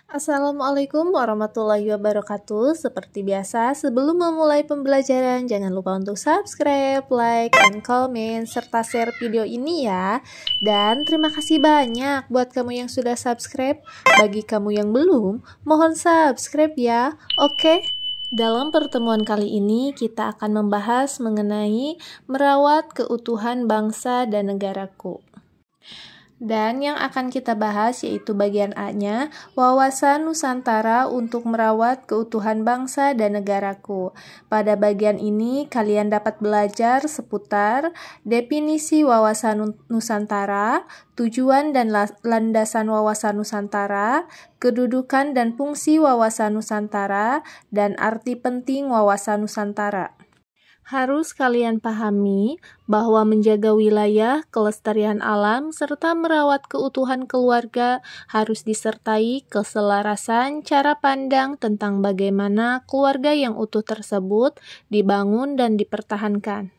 Assalamualaikum warahmatullahi wabarakatuh. Seperti biasa, sebelum memulai pembelajaran, jangan lupa untuk subscribe, like, and comment, serta share video ini ya. Dan terima kasih banyak buat kamu yang sudah subscribe. Bagi kamu yang belum, mohon subscribe ya. Oke? Dalam pertemuan kali ini, kita akan membahas mengenai merawat keutuhan bangsa dan negaraku. Dan yang akan kita bahas yaitu bagian A-nya, wawasan Nusantara untuk merawat keutuhan bangsa dan negaraku. Pada bagian ini, kalian dapat belajar seputar definisi wawasan Nusantara, tujuan dan landasan wawasan Nusantara, kedudukan dan fungsi wawasan Nusantara, dan arti penting wawasan Nusantara. Harus kalian pahami bahwa menjaga wilayah, kelestarian alam, serta merawat keutuhan keluarga harus disertai keselarasan cara pandang tentang bagaimana keluarga yang utuh tersebut dibangun dan dipertahankan.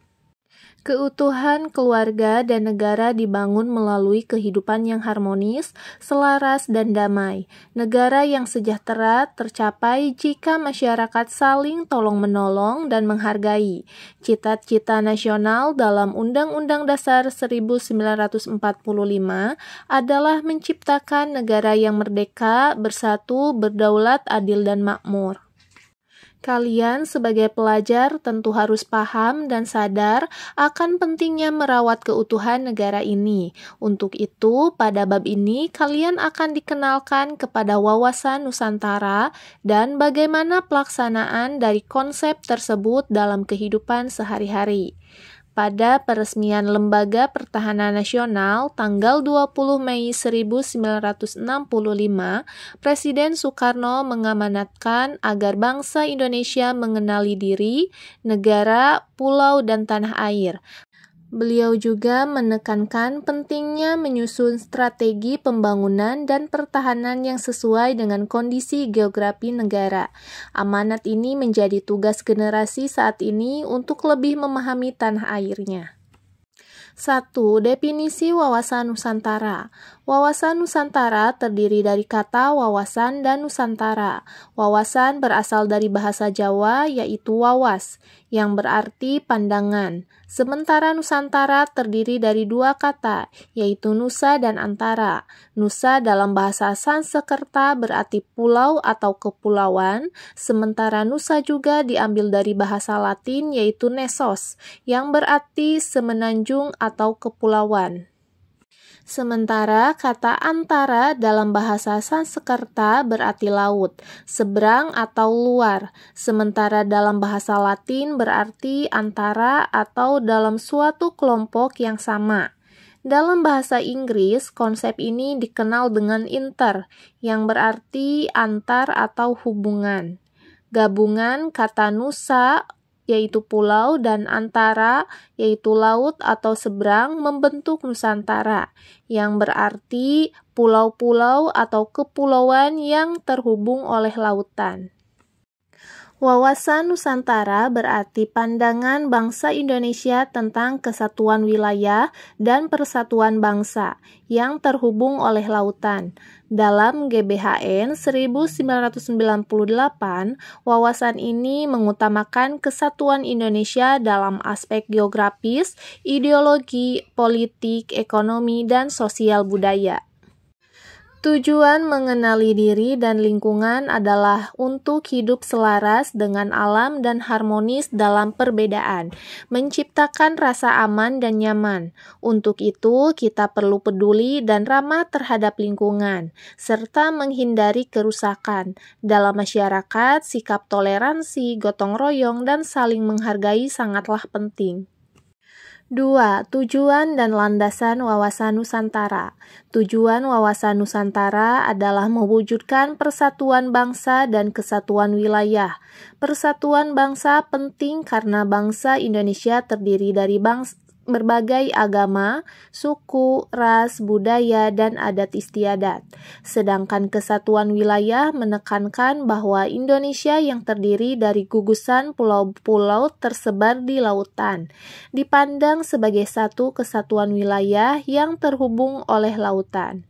Keutuhan keluarga dan negara dibangun melalui kehidupan yang harmonis, selaras, dan damai. Negara yang sejahtera tercapai jika masyarakat saling tolong-menolong dan menghargai. Cita-cita nasional dalam Undang-Undang Dasar 1945 adalah menciptakan negara yang merdeka, bersatu, berdaulat, adil, dan makmur. Kalian sebagai pelajar tentu harus paham dan sadar akan pentingnya merawat keutuhan negara ini. Untuk itu, pada bab ini kalian akan dikenalkan kepada wawasan Nusantara dan bagaimana pelaksanaan dari konsep tersebut dalam kehidupan sehari-hari. Pada peresmian Lembaga Pertahanan Nasional tanggal 20 Mei 1965, Presiden Soekarno mengamanatkan agar bangsa Indonesia mengenali diri, negara, pulau, dan tanah air. Beliau juga menekankan pentingnya menyusun strategi pembangunan dan pertahanan yang sesuai dengan kondisi geografi negara. Amanat ini menjadi tugas generasi saat ini untuk lebih memahami tanah airnya. 1. Definisi wawasan Nusantara. Wawasan Nusantara terdiri dari kata wawasan dan Nusantara. Wawasan berasal dari bahasa Jawa yaitu wawas, yang berarti pandangan. Sementara Nusantara terdiri dari dua kata, yaitu Nusa dan Antara. Nusa dalam bahasa Sanskerta berarti pulau atau kepulauan, sementara Nusa juga diambil dari bahasa Latin yaitu Nesos, yang berarti semenanjung atau kepulauan. Sementara kata antara dalam bahasa Sanskerta berarti laut, seberang atau luar. Sementara dalam bahasa Latin berarti antara atau dalam suatu kelompok yang sama. Dalam bahasa Inggris, konsep ini dikenal dengan inter, yang berarti antar atau hubungan. Gabungan kata Nusa yaitu pulau, dan antara, yaitu laut atau seberang, membentuk Nusantara, yang berarti pulau-pulau atau kepulauan yang terhubung oleh lautan. Wawasan Nusantara berarti pandangan bangsa Indonesia tentang kesatuan wilayah dan persatuan bangsa yang terhubung oleh lautan. Dalam GBHN 1998, wawasan ini mengutamakan kesatuan Indonesia dalam aspek geografis, ideologi, politik, ekonomi, dan sosial budaya. Tujuan mengenali diri dan lingkungan adalah untuk hidup selaras dengan alam dan harmonis dalam perbedaan, menciptakan rasa aman dan nyaman. Untuk itu, kita perlu peduli dan ramah terhadap lingkungan, serta menghindari kerusakan. Dalam masyarakat, sikap toleransi, gotong royong, dan saling menghargai sangatlah penting. 2. Tujuan dan landasan wawasan Nusantara. Tujuan wawasan Nusantara adalah mewujudkan persatuan bangsa dan kesatuan wilayah. Persatuan bangsa penting karena bangsa Indonesia terdiri dari berbagai agama, suku, ras, budaya, dan adat istiadat. Sedangkan kesatuan wilayah menekankan bahwa Indonesia yang terdiri dari gugusan pulau-pulau tersebar di lautan, dipandang sebagai satu kesatuan wilayah yang terhubung oleh lautan.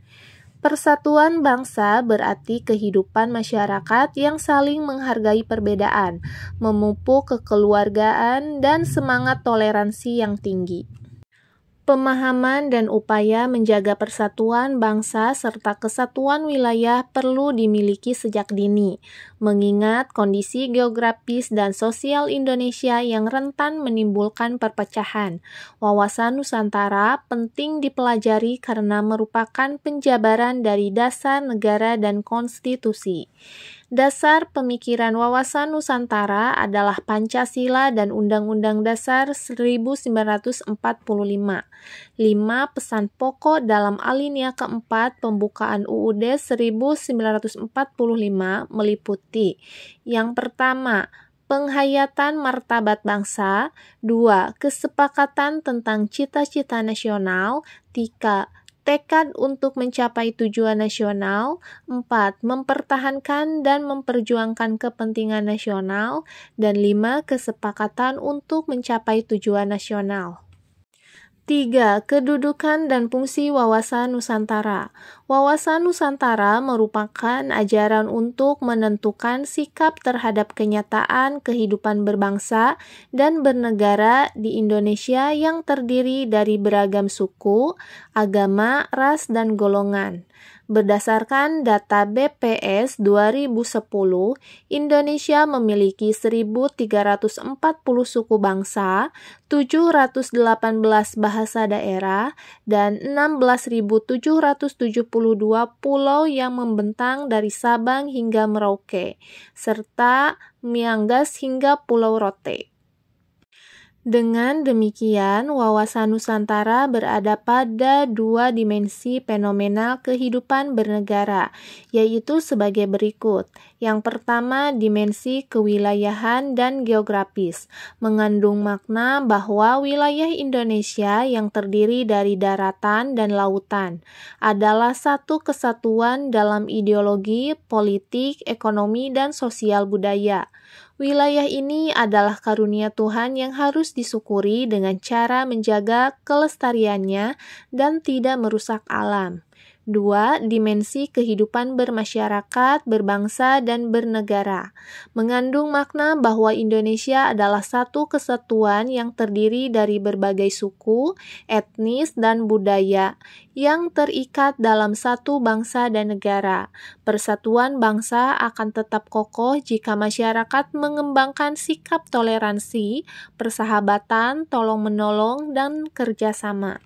Persatuan bangsa berarti kehidupan masyarakat yang saling menghargai perbedaan, memupuk kekeluargaan, dan semangat toleransi yang tinggi. Pemahaman dan upaya menjaga persatuan bangsa serta kesatuan wilayah perlu dimiliki sejak dini, mengingat kondisi geografis dan sosial Indonesia yang rentan menimbulkan perpecahan. Wawasan Nusantara penting dipelajari karena merupakan penjabaran dari dasar negara dan konstitusi. Dasar pemikiran wawasan Nusantara adalah Pancasila dan Undang-Undang Dasar 1945. 5 pesan pokok dalam alinea keempat pembukaan UUD 1945 meliputi: yang pertama, penghayatan martabat bangsa; 2. Kesepakatan tentang cita-cita nasional; 3. Tekad untuk mencapai tujuan nasional; 4. Mempertahankan dan memperjuangkan kepentingan nasional; dan 5. Kesepakatan untuk mencapai tujuan nasional. 3. Kedudukan dan fungsi wawasan Nusantara. Wawasan Nusantara merupakan ajaran untuk menentukan sikap terhadap kenyataan kehidupan berbangsa dan bernegara di Indonesia yang terdiri dari beragam suku, agama, ras, dan golongan. Berdasarkan data BPS 2010, Indonesia memiliki 1.340 suku bangsa, 718 bahasa daerah, dan 16.772 pulau yang membentang dari Sabang hingga Merauke, serta Miangas hingga Pulau Rote. Dengan demikian, wawasan Nusantara berada pada 2 dimensi fenomenal kehidupan bernegara, yaitu sebagai berikut. Yang pertama, dimensi kewilayahan dan geografis, mengandung makna bahwa wilayah Indonesia yang terdiri dari daratan dan lautan adalah satu kesatuan dalam ideologi, politik, ekonomi, dan sosial budaya. Wilayah ini adalah karunia Tuhan yang harus disyukuri dengan cara menjaga kelestariannya dan tidak merusak alam. 2. Dimensi kehidupan bermasyarakat, berbangsa, dan bernegara, mengandung makna bahwa Indonesia adalah satu kesatuan yang terdiri dari berbagai suku, etnis, dan budaya yang terikat dalam satu bangsa dan negara. Persatuan bangsa akan tetap kokoh jika masyarakat mengembangkan sikap toleransi, persahabatan, tolong-menolong, dan kerjasama.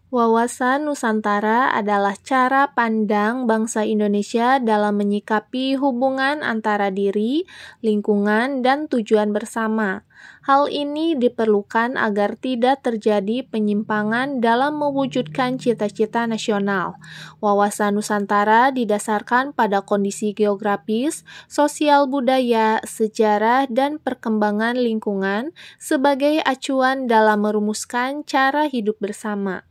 Wawasan Nusantara adalah cara pandang bangsa Indonesia dalam menyikapi hubungan antara diri, lingkungan, dan tujuan bersama. Hal ini diperlukan agar tidak terjadi penyimpangan dalam mewujudkan cita-cita nasional. Wawasan Nusantara didasarkan pada kondisi geografis, sosial budaya, sejarah, dan perkembangan lingkungan sebagai acuan dalam merumuskan cara hidup bersama.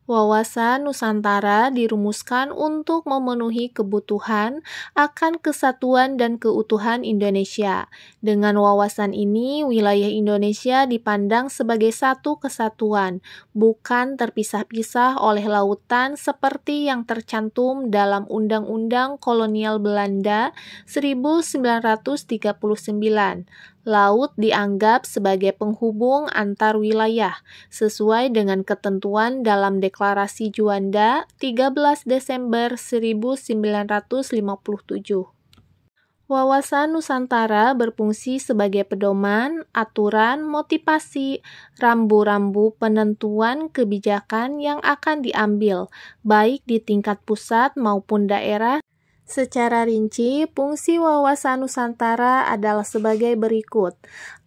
Wawasan Nusantara dirumuskan untuk memenuhi kebutuhan akan kesatuan dan keutuhan Indonesia. Dengan wawasan ini, wilayah Indonesia dipandang sebagai satu kesatuan, bukan terpisah-pisah oleh lautan seperti yang tercantum dalam Undang-Undang Kolonial Belanda 1939. Laut dianggap sebagai penghubung antar wilayah, sesuai dengan ketentuan dalam Deklarasi Juanda 13 Desember 1957. Wawasan Nusantara berfungsi sebagai pedoman, aturan, motivasi, rambu-rambu penentuan kebijakan yang akan diambil, baik di tingkat pusat maupun daerah. Secara rinci, fungsi wawasan Nusantara adalah sebagai berikut.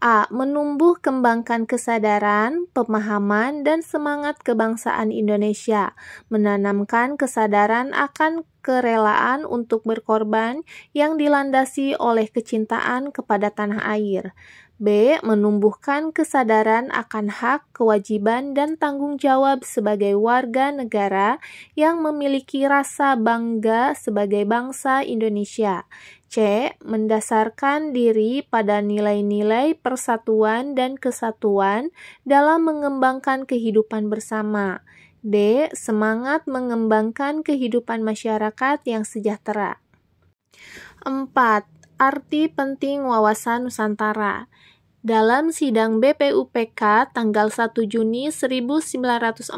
A. Menumbuh kembangkan kesadaran, pemahaman, dan semangat kebangsaan Indonesia, menanamkan kesadaran akan kerelaan untuk berkorban yang dilandasi oleh kecintaan kepada tanah air. B. Menumbuhkan kesadaran akan hak, kewajiban, dan tanggung jawab sebagai warga negara yang memiliki rasa bangga sebagai bangsa Indonesia. C. Mendasarkan diri pada nilai-nilai persatuan dan kesatuan dalam mengembangkan kehidupan bersama. D. Semangat mengembangkan kehidupan masyarakat yang sejahtera. 4. Arti penting wawasan Nusantara. Dalam sidang BPUPK tanggal 1 Juni 1945,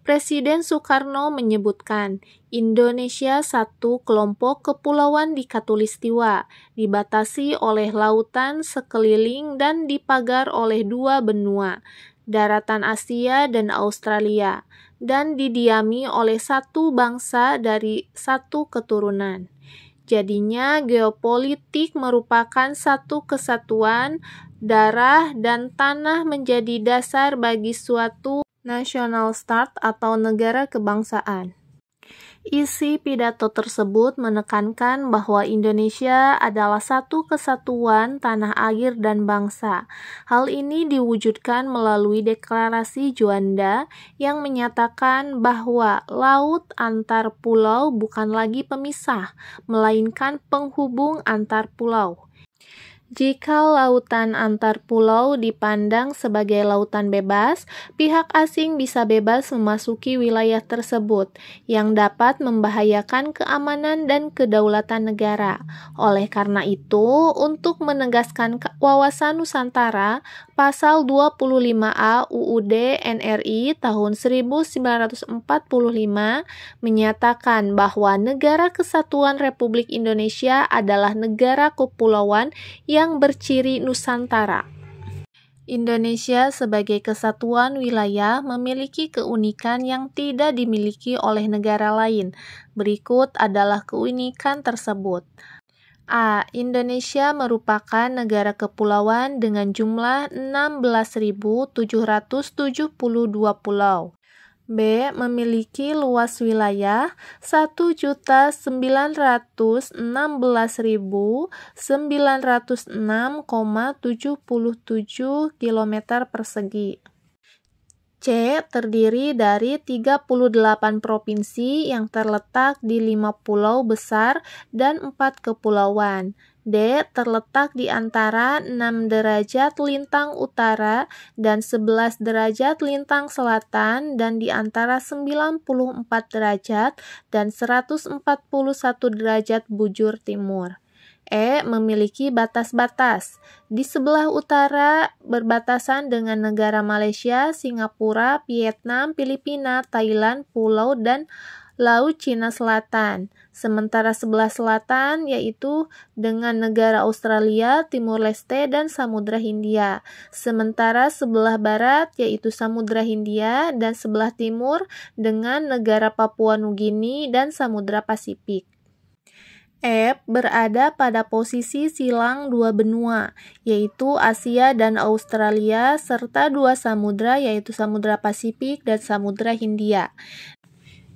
Presiden Soekarno menyebutkan Indonesia satu kelompok kepulauan di Khatulistiwa, dibatasi oleh lautan sekeliling dan dipagar oleh dua benua, daratan Asia dan Australia, dan didiami oleh satu bangsa dari satu keturunan. Jadinya geopolitik merupakan satu kesatuan, darah dan tanah menjadi dasar bagi suatu national state atau negara kebangsaan. Isi pidato tersebut menekankan bahwa Indonesia adalah satu kesatuan tanah air dan bangsa. Hal ini diwujudkan melalui deklarasi Juanda yang menyatakan bahwa laut antar pulau bukan lagi pemisah, melainkan penghubung antar pulau. Jika lautan antar pulau dipandang sebagai lautan bebas, pihak asing bisa bebas memasuki wilayah tersebut yang dapat membahayakan keamanan dan kedaulatan negara. Oleh karena itu, untuk menegaskan wawasan Nusantara, Pasal 25A UUD NRI tahun 1945 menyatakan bahwa Negara Kesatuan Republik Indonesia adalah negara kepulauan yang berciri Nusantara. Indonesia sebagai kesatuan wilayah memiliki keunikan yang tidak dimiliki oleh negara lain. Berikut adalah keunikan tersebut. A. Indonesia merupakan negara kepulauan dengan jumlah 16.772 pulau. B. Memiliki luas wilayah 1.916.906,77 km persegi. C. Terdiri dari 38 provinsi yang terletak di 5 pulau besar dan 4 kepulauan. D. Terletak di antara 6 derajat lintang utara dan 11 derajat lintang selatan dan di antara 94 derajat dan 141 derajat bujur timur. E. Memiliki batas-batas. Di sebelah utara berbatasan dengan negara Malaysia, Singapura, Vietnam, Filipina, Thailand, Pulau dan Laut Cina Selatan. Sementara sebelah selatan yaitu dengan negara Australia, Timur Leste, dan Samudra Hindia. Sementara sebelah barat yaitu Samudra Hindia dan sebelah timur dengan negara Papua Nugini dan Samudra Pasifik. F. Berada pada posisi silang dua benua, yaitu Asia dan Australia, serta dua samudra yaitu Samudra Pasifik dan Samudra Hindia.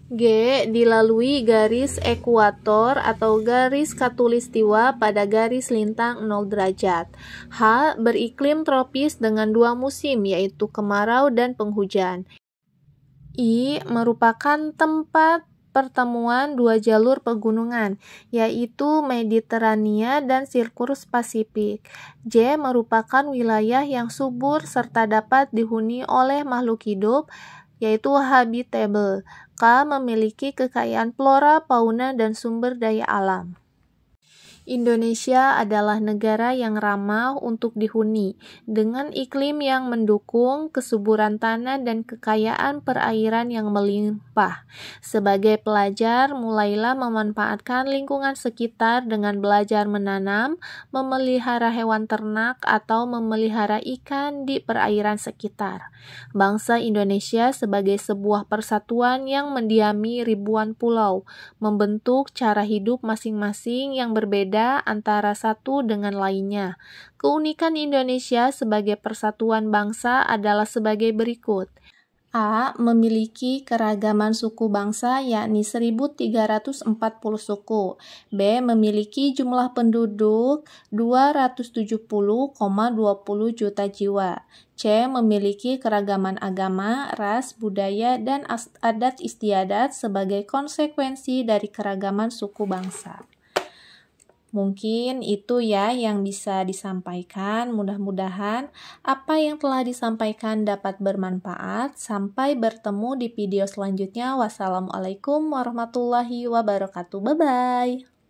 G. Dilalui garis ekuator atau garis khatulistiwa pada garis lintang 0 derajat. H. Beriklim tropis dengan dua musim, yaitu kemarau dan penghujan. I. Merupakan tempat pertemuan dua jalur pegunungan, yaitu Mediterania dan Sirkus Pasifik. J. Merupakan wilayah yang subur serta dapat dihuni oleh makhluk hidup, yaitu habitable. K. Memiliki kekayaan flora, fauna, dan sumber daya alam. Indonesia adalah negara yang ramah untuk dihuni, dengan iklim yang mendukung, kesuburan tanah, dan kekayaan perairan yang melimpah. Sebagai pelajar, mulailah memanfaatkan lingkungan sekitar dengan belajar menanam, memelihara hewan ternak, atau memelihara ikan di perairan sekitar. Bangsa Indonesia sebagai sebuah persatuan yang mendiami ribuan pulau, membentuk cara hidup masing-masing yang berbeda antara satu dengan lainnya. Keunikan Indonesia sebagai persatuan bangsa adalah sebagai berikut. A. Memiliki keragaman suku bangsa yakni 1.340 suku. B. Memiliki jumlah penduduk 270,20 juta jiwa. C. Memiliki keragaman agama, ras, budaya, dan adat istiadat sebagai konsekuensi dari keragaman suku bangsa. Mungkin itu ya yang bisa disampaikan. Mudah-mudahan apa yang telah disampaikan dapat bermanfaat. Sampai bertemu di video selanjutnya. Wassalamualaikum warahmatullahi wabarakatuh. Bye-bye.